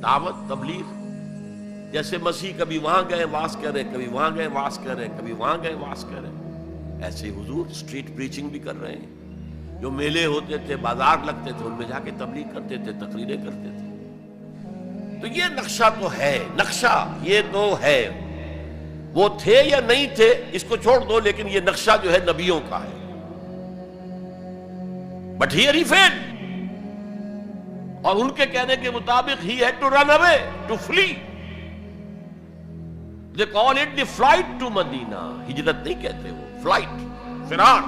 دعوت تبلیغ، جیسے مسیح کبھی وہاں گئے واز کر رہے، کبھی وہاں گئے واز کر رہے، کبھی وہاں گئے واز کر رہے، ایسے حضور سٹریٹ پریچنگ بھی کر رہے ہیں۔ جو میلے ہوتے تھے، بازار لگتے تھے، ان میں جا کے تبلیغ کرتے تھے، تقریریں کرتے تھے۔ تو یہ نقشہ تو ہے، نقشہ یہ تو ہے۔ وہ تھے یا نہیں تھے اس کو چھوڑ دو، لیکن یہ نقشہ جو ہے نبیوں کا ہے۔ بٹ ہیئر ہی فیل، اور ان کے کہنے کے مطابق ہی had to run away, to flee. They call it the flight to Medina, ہجرت نہیں کہتے وہ، فلائٹ، فرار۔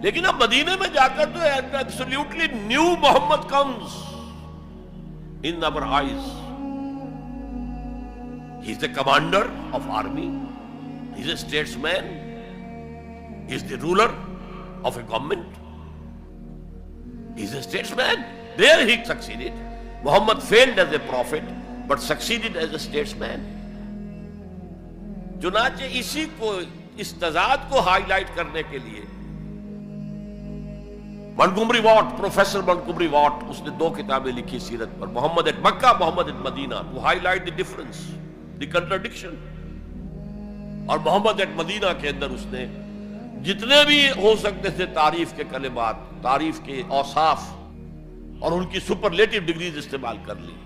لیکن اب مدینے میں جا کر تو absolutely new Muhammad comes in our eyes. He is the commander of army, he is a statesman, he is the ruler of a government, he is a statesman. There he succeeded. Muhammad failed as a prophet but succeeded as a statesman. چنانچہ اسی کو، اس تضاد کو high light کرنے کے لیے Montgomery Watt, professor Montgomery Watt, اس نے 2 کتابیں لکھی سیرت پر، Muhammad at Mecca, Muhammad at Medina, to highlight the difference, the contradiction. اور محمد ایٹ مدینہ کے اندر اس نے جتنے بھی ہو سکتے تھے تعریف کے کلمات، تعریف کے اوصاف اور ان کی سپرلیٹو ڈگریز استعمال کر لی۔